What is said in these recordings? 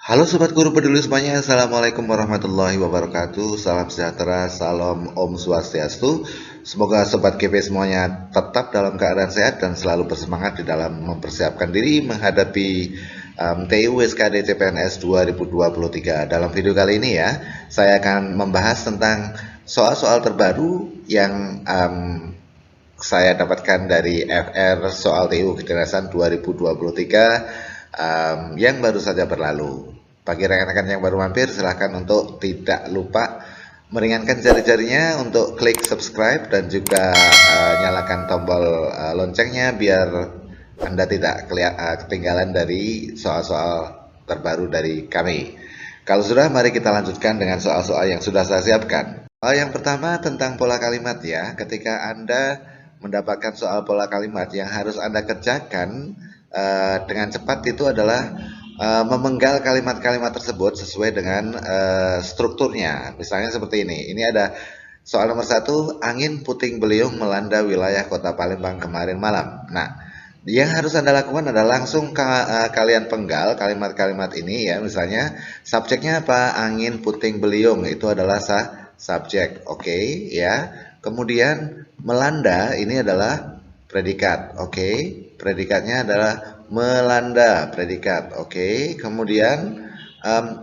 Halo Sobat Guru Peduli semuanya, Assalamualaikum warahmatullahi wabarakatuh. Salam sejahtera, salam Om Swastiastu. Semoga Sobat GP semuanya tetap dalam keadaan sehat dan selalu bersemangat di dalam mempersiapkan diri menghadapi TU SKD CPNS 2023. Dalam video kali ini ya, saya akan membahas tentang soal-soal terbaru yang saya dapatkan dari FR soal TU Kedinasan 2023 yang baru saja berlalu. Bagi rekan-rekan yang baru mampir, silahkan untuk tidak lupa meringankan jari-jarinya untuk klik subscribe dan juga nyalakan tombol loncengnya biar Anda tidak ketinggalan dari soal-soal terbaru dari kami. Kalau sudah, mari kita lanjutkan dengan soal-soal yang sudah saya siapkan. Yang pertama tentang pola kalimat ya. Ketika Anda mendapatkan soal pola kalimat yang harus Anda kerjakan dengan cepat itu adalah memenggal kalimat-kalimat tersebut sesuai dengan strukturnya. Misalnya seperti ini. Ini ada soal nomor 1, angin puting beliung melanda wilayah kota Palembang kemarin malam. Nah, yang harus Anda lakukan adalah langsung kalian penggal kalimat-kalimat ini ya. Misalnya subjeknya apa? Angin puting beliung, itu adalah subjek. Oke, ya. Kemudian melanda ini adalah predikat. Oke. Predikatnya adalah melanda, predikat. Oke. Kemudian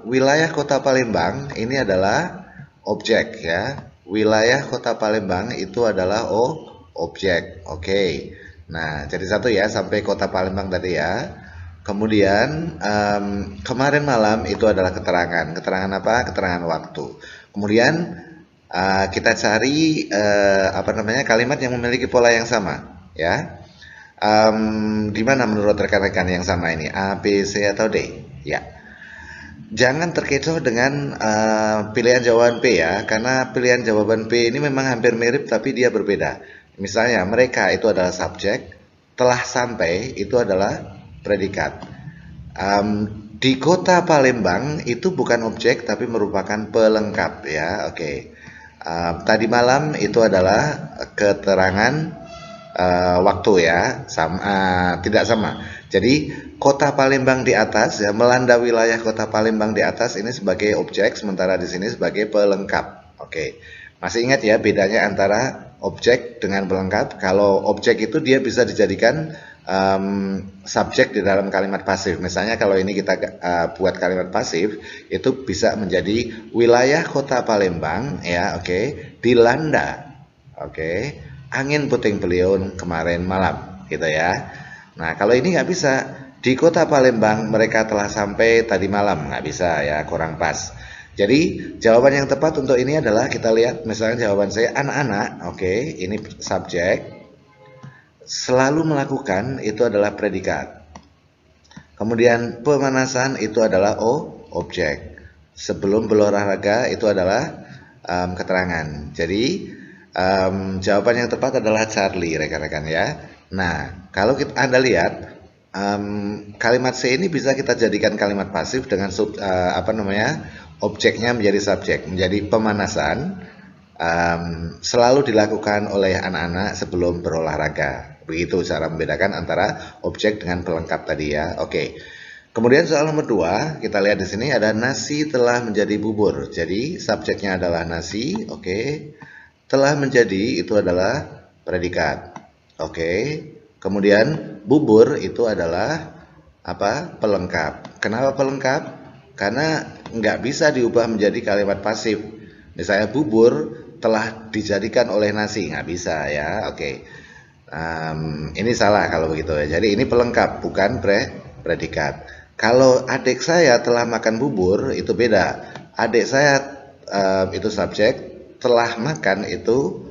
wilayah kota Palembang ini adalah objek ya. Wilayah kota Palembang itu adalah objek. Oke. Nah, jadi satu ya sampai kota Palembang tadi ya. Kemudian kemarin malam itu adalah keterangan. Keterangan apa? Keterangan waktu. Kemudian kita cari kalimat yang memiliki pola yang sama ya. Di mana menurut rekan-rekan yang sama ini? A, B, C atau D? Ya. Jangan terkecoh dengan pilihan jawaban P ya, karena pilihan jawaban P ini memang hampir mirip tapi dia berbeda. Misalnya mereka itu adalah subjek, telah sampai itu adalah predikat. Di kota Palembang itu bukan objek tapi merupakan pelengkap ya. Oke. Tadi malam itu adalah keterangan waktu ya, tidak sama. Jadi kota Palembang di atas ya, melanda wilayah kota Palembang di atas ini sebagai objek, sementara di sini sebagai pelengkap. Oke, masih ingat ya bedanya antara objek dengan pelengkap? Kalau objek itu dia bisa dijadikan subjek di dalam kalimat pasif. Misalnya kalau ini kita buat kalimat pasif, itu bisa menjadi wilayah kota Palembang ya, oke, dilanda. Oke. Angin puting beliung kemarin malam gitu ya. Nah kalau ini nggak bisa, di kota Palembang mereka telah sampai tadi malam, nggak bisa ya, kurang pas. Jadi jawaban yang tepat untuk ini adalah kita lihat misalnya jawaban saya anak-anak. Oke, ini subjek, selalu melakukan itu adalah predikat. Kemudian pemanasan itu adalah objek. Sebelum berolahraga itu adalah keterangan. Jadi jawaban yang tepat adalah Charlie rekan-rekan ya. Nah kalau Anda lihat kalimat C ini bisa kita jadikan kalimat pasif dengan objeknya menjadi subjek, menjadi pemanasan, selalu dilakukan oleh anak-anak sebelum berolahraga. Begitu cara membedakan antara objek dengan pelengkap tadi ya. Oke. Kemudian soal nomor 2, kita lihat di sini ada nasi telah menjadi bubur. Jadi subjeknya adalah nasi, oke. Telah menjadi itu adalah predikat. Oke. Kemudian bubur itu adalah apa? Pelengkap. Kenapa pelengkap? Karena nggak bisa diubah menjadi kalimat pasif. Misalnya bubur telah dijadikan oleh nasi, nggak bisa ya. Oke. Ini salah kalau begitu ya. Jadi ini pelengkap bukan predikat. Kalau adik saya telah makan bubur itu beda. Adik saya itu subjek, telah makan itu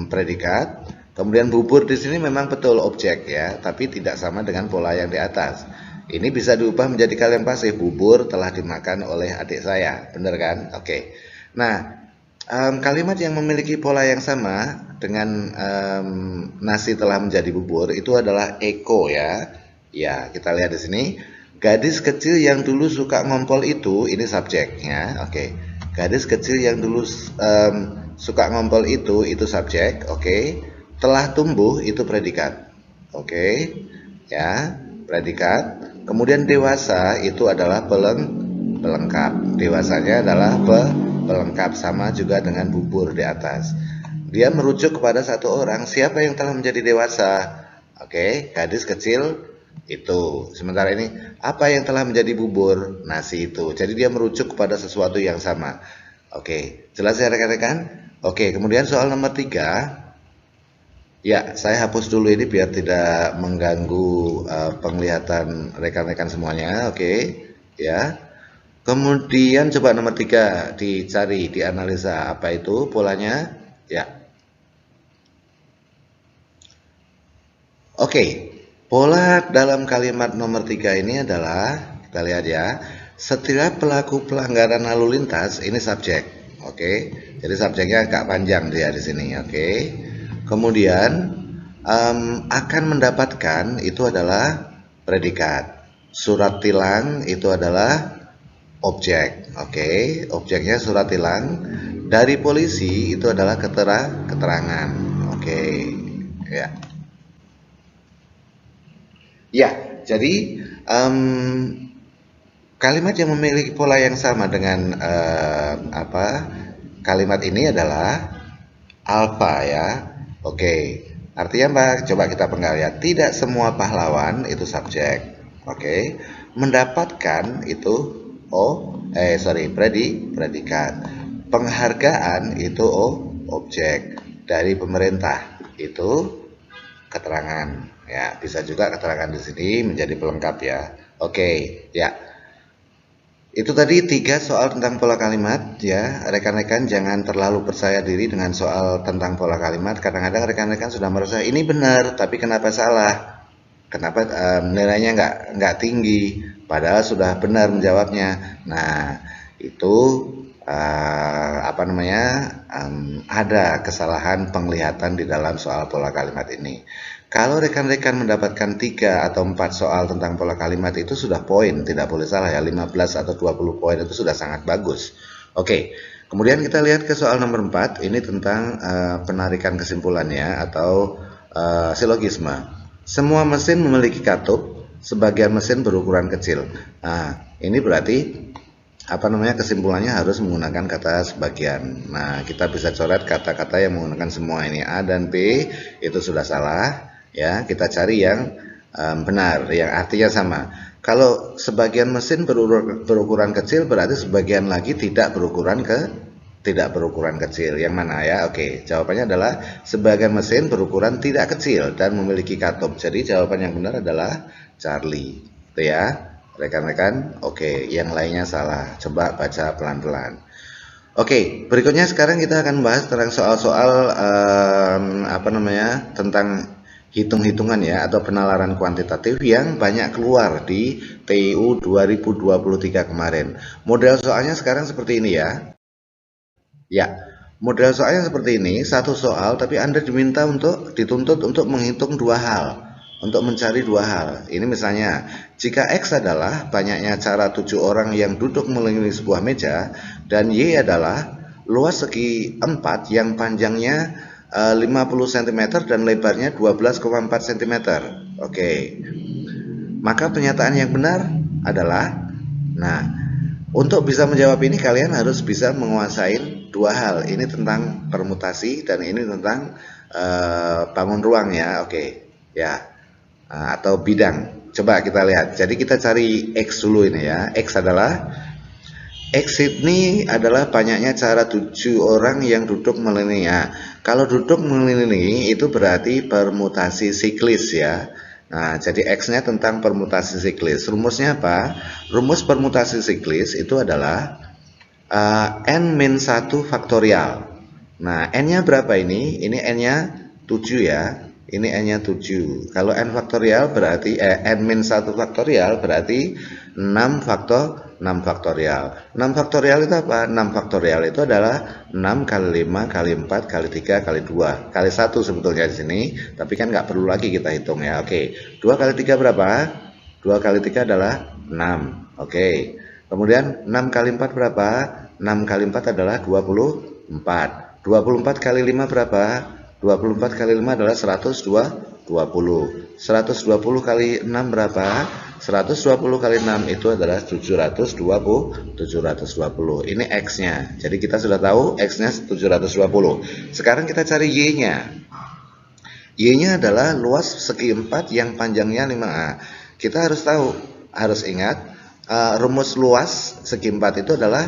predikat. Kemudian bubur di sini memang betul objek ya, tapi tidak sama dengan pola yang di atas. Ini bisa diubah menjadi kalimat pasif, bubur telah dimakan oleh adik saya, benar kan? Oke. Nah, kalimat yang memiliki pola yang sama dengan nasi telah menjadi bubur itu adalah eko ya. Ya, kita lihat di sini. Gadis kecil yang dulu suka ngompol itu, ini subjeknya. Oke. Gadis kecil yang dulu suka ngompol itu subjek. Oke. Telah tumbuh itu predikat. Oke. Ya, predikat. Kemudian dewasa itu adalah pelengkap. Dewasanya adalah pelengkap, sama juga dengan bubur di atas. Dia merujuk kepada satu orang, siapa yang telah menjadi dewasa? Oke, gadis kecil itu. Sementara ini, apa yang telah menjadi bubur? Nasi itu. Jadi dia merujuk kepada sesuatu yang sama. Oke, jelas ya rekan-rekan? Oke, kemudian soal nomor 3. Ya, saya hapus dulu ini biar tidak mengganggu penglihatan rekan-rekan semuanya. Oke, ya. Kemudian coba nomor 3 dicari, dianalisa apa itu polanya. Ya. Oke, pola dalam kalimat nomor 3 ini adalah, kita lihat ya, setiap pelaku pelanggaran lalu lintas ini subjek. Oke, jadi subjeknya agak panjang dia di sini. Oke, kemudian akan mendapatkan itu adalah predikat. Surat tilang itu adalah objek. Oke, objeknya surat tilang. Dari polisi itu adalah keterangan. Oke, ya. Ya, jadi kalimat yang memiliki pola yang sama dengan kalimat ini adalah alfa ya. Oke, artinya apa? Coba kita penggal ya. Tidak semua pahlawan itu subjek. Oke, mendapatkan itu predikat. Penghargaan itu objek. Dari pemerintah itu keterangan. Ya, bisa juga keterangan di sini menjadi pelengkap ya. Oke, ya. Itu tadi 3 soal tentang pola kalimat ya. Rekan-rekan jangan terlalu percaya diri dengan soal tentang pola kalimat. Kadang-kadang rekan-rekan sudah merasa ini benar, tapi kenapa salah? Kenapa nilainya nggak tinggi? Padahal sudah benar menjawabnya. Nah, itu ada kesalahan penglihatan di dalam soal pola kalimat ini. Kalau rekan-rekan mendapatkan 3 atau 4 soal tentang pola kalimat itu sudah poin, tidak boleh salah ya, 15 atau 20 poin itu sudah sangat bagus. Oke, kemudian kita lihat ke soal nomor 4, ini tentang penarikan kesimpulannya atau silogisme. Semua mesin memiliki katup, sebagian mesin berukuran kecil. Nah, ini berarti kesimpulannya harus menggunakan kata sebagian. Nah, kita bisa coret kata-kata yang menggunakan semua ini. A dan B itu sudah salah. Ya, kita cari yang benar, yang artinya sama. Kalau sebagian mesin berukuran kecil, berarti sebagian lagi tidak berukuran kecil. Yang mana ya? Oke, jawabannya adalah sebagian mesin berukuran tidak kecil dan memiliki katup. Jadi jawaban yang benar adalah Charlie. Itu ya, rekan-rekan. Oke, yang lainnya salah. Coba baca pelan-pelan. Oke, berikutnya sekarang kita akan bahas tentang soal-soal tentang hitung-hitungan ya atau penalaran kuantitatif yang banyak keluar di TIU 2023 kemarin. Model soalnya sekarang seperti ini ya. Ya, model soalnya seperti ini, satu soal tapi Anda dituntut untuk menghitung 2 hal, untuk mencari 2 hal. Ini misalnya, jika X adalah banyaknya cara 7 orang yang duduk mengelilingi sebuah meja dan Y adalah luas segi 4 yang panjangnya 50 cm dan lebarnya 12,4 cm. Oke. Maka pernyataan yang benar adalah, nah, untuk bisa menjawab ini kalian harus bisa menguasai 2 hal. Ini tentang permutasi dan ini tentang bangun ruang ya. Oke. Ya. Atau bidang. Coba kita lihat. Jadi kita cari X dulu ini ya. X ini adalah banyaknya cara 7 orang yang duduk mengelilingi. Kalau duduk mengelilingi itu berarti permutasi siklis ya. Nah, jadi X-nya tentang permutasi siklis. Rumusnya apa? Rumus permutasi siklis itu adalah N-1 faktorial. Nah, N-nya berapa ini? Ini N-nya 7 ya. Ini N-nya 7. Kalau N faktorial berarti N-1 faktorial berarti 6 faktorial. 6 faktorial itu apa? 6 faktorial itu adalah 6 kali 5 kali 4 kali 3 kali 2 kali 1 sebetulnya di sini, tapi kan nggak perlu lagi kita hitung ya. Oke, 2 kali 3 berapa? 2 kali 3 adalah 6. Oke, kemudian 6 kali 4 berapa? 6 kali 4 adalah 24. 24 kali 5 berapa? 24 kali 5 adalah 120. 120 kali 6 berapa? 120 kali 6 itu adalah 720. Ini X-nya. Jadi kita sudah tahu X-nya 720. Sekarang kita cari Y-nya. Y-nya adalah luas segi 4 yang panjangnya 5A. Kita harus tahu, harus ingat, rumus luas segi 4 itu adalah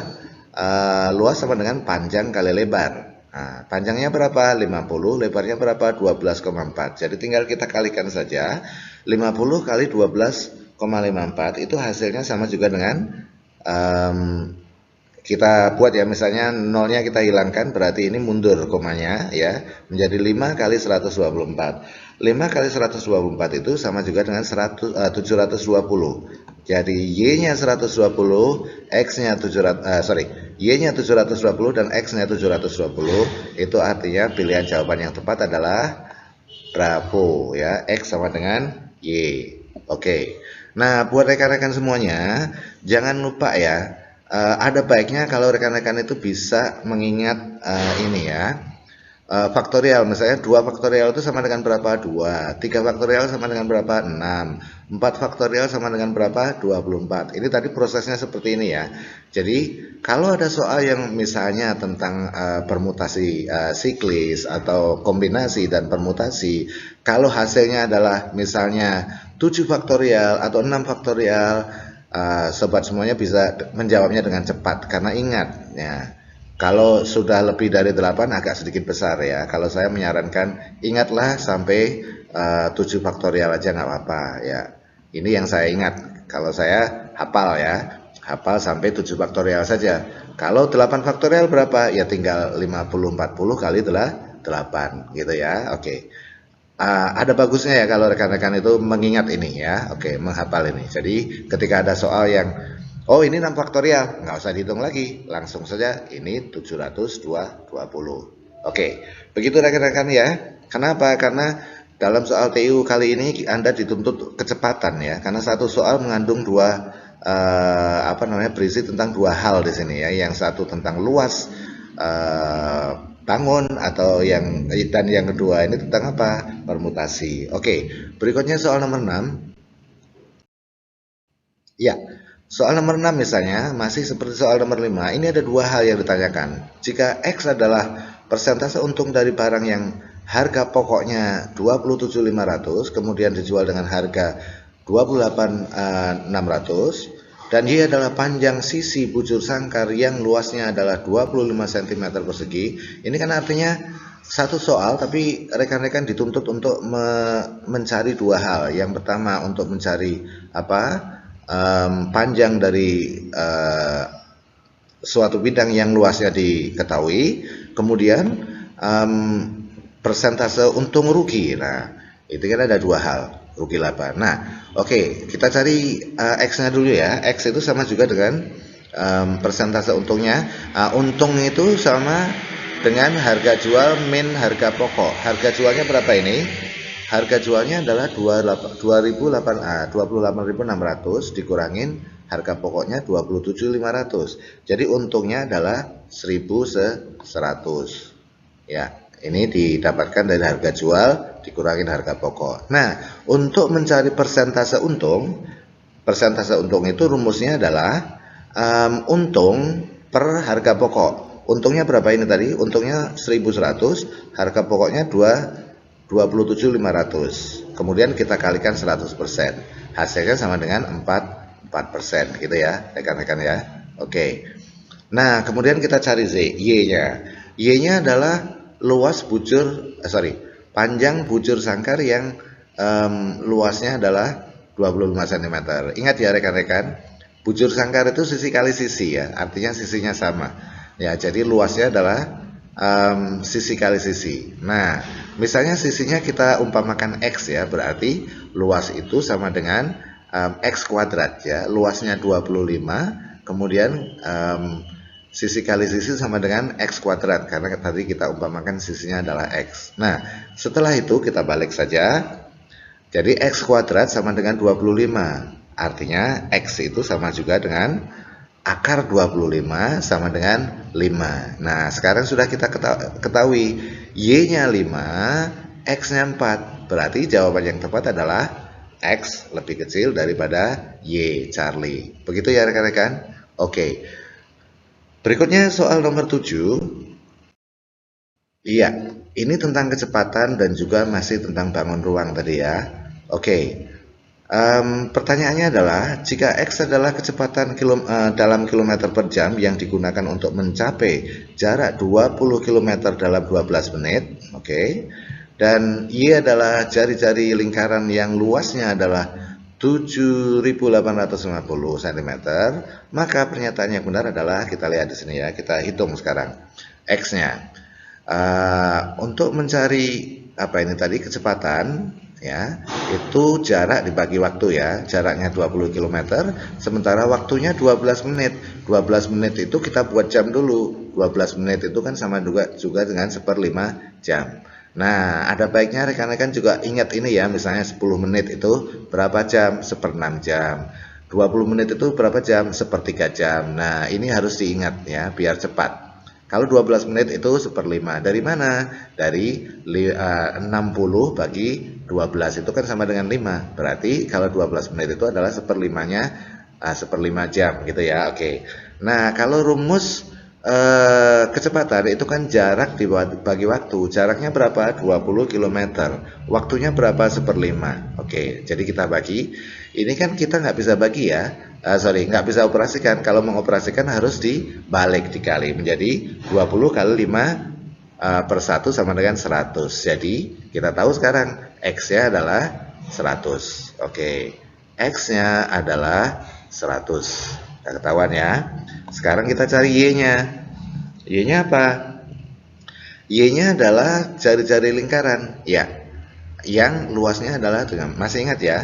luas sama dengan panjang kali lebar. Nah, panjangnya berapa? 50, lebarnya berapa? 12,4. Jadi tinggal kita kalikan saja. 50 kali 12,54 itu hasilnya sama juga dengan kita buat ya, misalnya nolnya kita hilangkan, berarti ini mundur komanya ya, menjadi 5 kali 124. 5 kali 124 itu sama juga dengan 720. Jadi Y-nya 120, X-nya Y-nya 720 dan X-nya 720. Itu artinya pilihan jawaban yang tepat adalah bravo ya, X sama dengan Y. Oke. Nah, buat rekan-rekan semuanya, jangan lupa ya, ada baiknya kalau rekan-rekan itu bisa mengingat ini ya. Faktorial, misalnya 2 faktorial itu sama dengan berapa? 2. 3 faktorial sama dengan berapa? 6. 4 faktorial sama dengan berapa? 24. Ini tadi prosesnya seperti ini ya. Jadi kalau ada soal yang misalnya tentang permutasi siklis atau kombinasi dan permutasi, kalau hasilnya adalah misalnya 7 faktorial atau 6 faktorial, sobat semuanya bisa menjawabnya dengan cepat. Karena ingat ya, kalau sudah lebih dari 8 agak sedikit besar ya. Kalau saya menyarankan ingatlah sampai 7 faktorial aja nggak apa-apa ya. Ini yang saya ingat. Kalau saya hafal ya. Hafal sampai 7 faktorial saja. Kalau 8 faktorial berapa? Ya tinggal 50-40 kali 8 gitu ya. Oke. Ada bagusnya ya kalau rekan-rekan itu mengingat ini ya. Oke, menghafal ini. Jadi ketika ada soal yang oh ini 6 faktorial, nggak usah dihitung lagi, langsung saja ini 720. Oke, begitu rekan-rekan ya. Kenapa? Karena dalam soal TU kali ini Anda dituntut kecepatan ya, karena satu soal mengandung berisi tentang dua hal di sini ya. Yang satu tentang luas bangun atau yang kedua ini tentang apa? Permutasi. Oke, berikutnya soal nomor 6. Ya. Soal nomor 6 misalnya, masih seperti soal nomor 5, ini ada dua hal yang ditanyakan. Jika X adalah persentase untung dari barang yang harga pokoknya 27.500, kemudian dijual dengan harga 28.600, dan Y adalah panjang sisi bujur sangkar yang luasnya adalah 25 cm persegi, ini kan artinya satu soal, tapi rekan-rekan dituntut untuk mencari dua hal. Yang pertama untuk mencari panjang dari suatu bidang yang luasnya diketahui, kemudian persentase untung rugi. Nah, itu kan ada dua hal, rugi laba. Nah, oke, kita cari X-nya dulu ya. X itu sama juga dengan persentase untungnya. Untung itu sama dengan harga jual min harga pokok. Harga jualnya berapa ini? Harga jualnya adalah 28.600 dikurangin harga pokoknya 27.500. Jadi untungnya adalah 1.100. Ya, ini didapatkan dari harga jual dikurangin harga pokok. Nah, untuk mencari persentase untung itu rumusnya adalah untung per harga pokok. Untungnya berapa ini tadi? Untungnya 1.100, harga pokoknya 27.500. Kemudian kita kalikan 100%. Hasilnya sama dengan 4% gitu ya, rekan-rekan ya. Oke. Nah, kemudian kita cari Y-nya. Y-nya adalah panjang bujur sangkar yang luasnya adalah 25 cm. Ingat ya rekan-rekan, bujur sangkar itu sisi kali sisi ya, artinya sisinya sama. Ya, jadi luasnya adalah sisi kali sisi. Nah, misalnya sisinya kita umpamakan X ya, berarti luas itu sama dengan X kuadrat ya. Luasnya 25, kemudian sisi kali sisi sama dengan X kuadrat, karena tadi kita umpamakan sisinya adalah X. Nah, setelah itu kita balik saja. Jadi X kuadrat sama dengan 25. Artinya X itu sama juga dengan akar 25 sama dengan 5. Nah, sekarang sudah kita ketahui Y-nya 5, X-nya 4. Berarti jawaban yang tepat adalah X lebih kecil daripada Y, Charlie. Begitu ya rekan-rekan? Oke. Berikutnya soal nomor 7. Iya, ini tentang kecepatan dan juga masih tentang bangun ruang tadi ya. Oke. Pertanyaannya adalah, jika X adalah kecepatan dalam kilometer per jam yang digunakan untuk mencapai jarak 20 km dalam 12 menit, oke. Dan Y adalah jari-jari lingkaran yang luasnya adalah 7.850 cm, maka pernyataan yang benar adalah, kita lihat di sini ya, kita hitung sekarang X-nya. Untuk mencari apa ini tadi, kecepatan ya, itu jarak dibagi waktu ya, jaraknya 20 km, sementara waktunya 12 menit. 12 menit itu kita buat jam dulu. 12 menit itu kan sama juga dengan 1/5 jam. Nah, ada baiknya rekan-rekan juga ingat ini ya, misalnya 10 menit itu berapa jam? 1/6 jam. 20 menit itu berapa jam? 1/3 jam. Nah, ini harus diingat ya, biar cepat. Kalau 12 menit itu 1/5. Dari mana? Dari 60 bagi 12 itu kan sama dengan 5. Berarti kalau 12 menit itu adalah 1/5 jam gitu ya. Oke. Nah, kalau rumus kecepatan itu kan jarak dibagi waktu. Jaraknya berapa? 20 km. Waktunya berapa? 1/5. Oke, jadi kita bagi. Ini kan kita nggak bisa bagi ya. Nggak bisa operasikan. Kalau mengoperasikan harus dibalik, dikali menjadi 20 kali 5 per 1 sama dengan 100. Jadi kita tahu sekarang X-nya adalah 100. Oke, X-nya adalah 100. Nah, ketahuan ya. Sekarang kita cari Y-nya. Y-nya apa? Y-nya adalah jari-jari lingkaran. Ya, yang luasnya adalah dengan, masih ingat ya,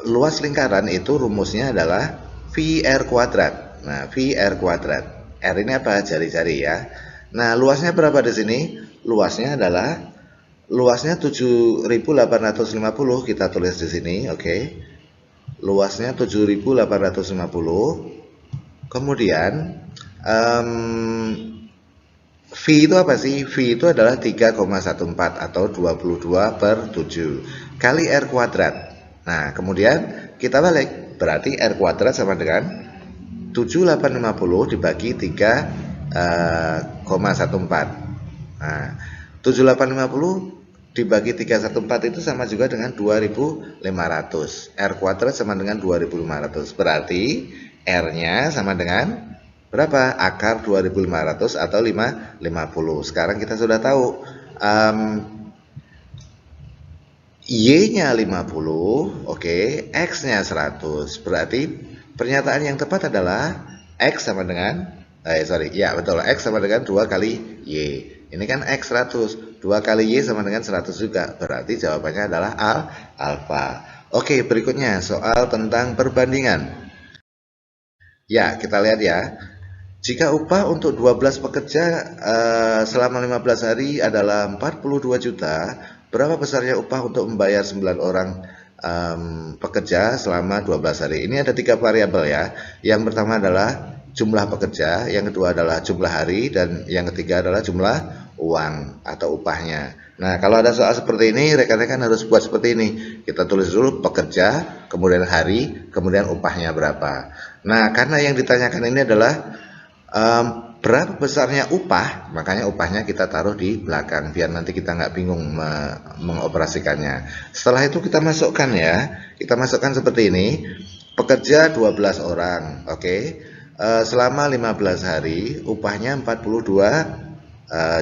luas lingkaran itu rumusnya adalah VR kuadrat. Nah, VR kuadrat. R ini apa? Jari-jari ya. Nah, luasnya berapa di sini? Luasnya 7.850, kita tulis di sini, oke. Luasnya 7.850. Kemudian V itu apa sih? V itu adalah 3,14 atau 22/7 kali R kuadrat. Nah, kemudian kita balik, berarti R kuadrat sama dengan 7.850 dibagi 3,14. Nah, 7.850 dibagi 314 itu sama juga dengan 2.500. R kuadrat sama dengan 2.500. Berarti R-nya sama dengan berapa? Akar 2.500 atau 50. Sekarang kita sudah tahu Y-nya 50, oke, X-nya 100. Berarti pernyataan yang tepat adalah X sama dengan ya betul, X sama dengan 2 kali Y. Ini kan X 100, 2 kali Y sama dengan 100 juga. Berarti jawabannya adalah alfa. Oke, berikutnya soal tentang perbandingan. Ya, kita lihat ya. Jika upah untuk 12 pekerja selama 15 hari adalah 42 juta, berapa besarnya upah untuk membayar 9 orang pekerja selama 12 hari? Ini ada 3 variabel ya. Yang pertama adalah jumlah pekerja, yang kedua adalah jumlah hari, dan yang ketiga adalah jumlah uang atau upahnya. Nah, kalau ada soal seperti ini, rekan-rekan harus buat seperti ini. Kita tulis dulu pekerja, kemudian hari, kemudian upahnya berapa. Nah, karena yang ditanyakan ini adalah berapa besarnya upah, makanya upahnya kita taruh di belakang biar nanti kita nggak bingung mengoperasikannya. Setelah itu kita masukkan ya, kita masukkan seperti ini. Pekerja 12 orang, oke. Selama 15 hari upahnya 42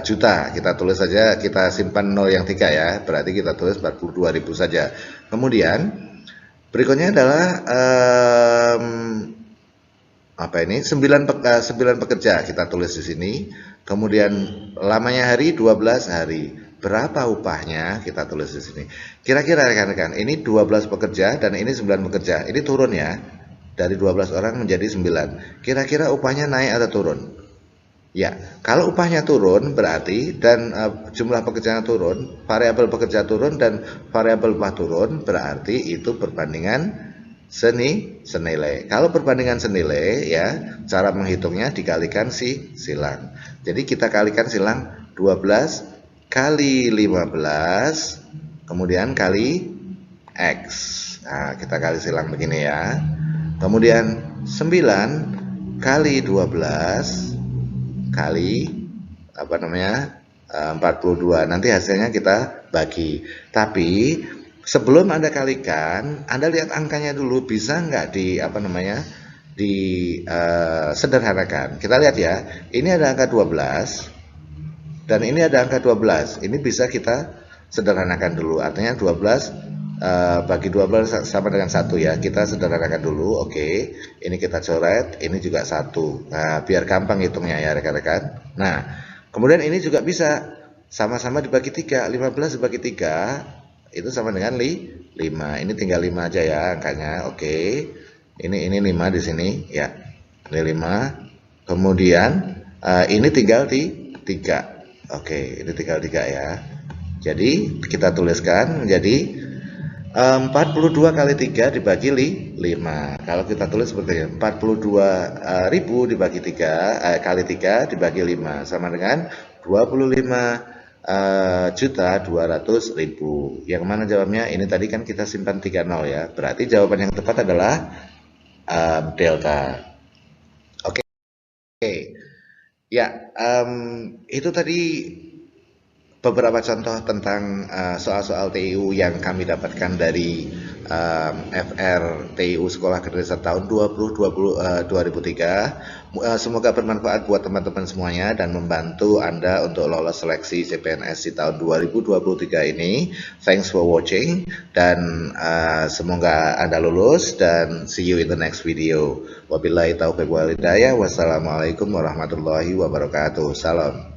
juta. Kita tulis saja, kita simpan 0 yang 3 ya, berarti kita tulis 42.000 saja. Kemudian berikutnya adalah apa ini? 9 pekerja, kita tulis di sini. Kemudian lamanya hari 12 hari. Berapa upahnya? Kita tulis di sini. Kira-kira rekan-rekan, ini 12 pekerja dan ini 9 pekerja. Ini turun ya. Dari 12 orang menjadi 9. Kira-kira upahnya naik atau turun? Ya, kalau upahnya turun berarti dan jumlah pekerjanya turun, variabel pekerja turun dan variabel upah turun, berarti itu perbandingan senilai. Kalau perbandingan senilai ya, cara menghitungnya dikalikan silang. Jadi kita kalikan silang 12 kali 15, kemudian kali X. Nah, kita kali silang begini ya. Kemudian 9 kali 12 kali 42. Nanti hasilnya kita bagi. Tapi sebelum Anda kalikan, Anda lihat angkanya dulu, bisa nggak sederhanakan. Kita lihat ya, ini ada angka 12 dan ini ada angka 12. Ini bisa kita sederhanakan dulu. Artinya 12 bagi 12 sama dengan 1 ya. Kita sederhanakan dulu. Oke. Ini kita coret, ini juga 1. Nah, biar gampang hitungnya ya rekan-rekan. Nah, kemudian ini juga bisa sama-sama dibagi 3. 15 dibagi 3 itu sama dengan 5. Ini tinggal 5 aja ya angkanya. Oke. Ini 5 di sini ya. Ini 5. Kemudian ini tinggal di 3. Oke, ini tinggal 3 ya. Jadi kita tuliskan menjadi 42 kali 3 dibagi 5. Kalau kita tulis seperti ini, 42.000 dibagi 3 kali 3 dibagi 5 sama dengan 25.200.000. Yang mana jawabnya? Ini tadi kan kita simpan 30 ya. Berarti jawaban yang tepat adalah delta. Oke. Ya, itu tadi beberapa contoh tentang soal-soal TIU yang kami dapatkan dari FR TIU Sekolah Kedinasan tahun 2003. Semoga bermanfaat buat teman-teman semuanya dan membantu Anda untuk lolos seleksi CPNS di tahun 2023 ini. Thanks for watching dan semoga Anda lulus dan see you in the next video. Wabillahi taufiq wal hidayah. Wassalamualaikum warahmatullahi wabarakatuh. Salam.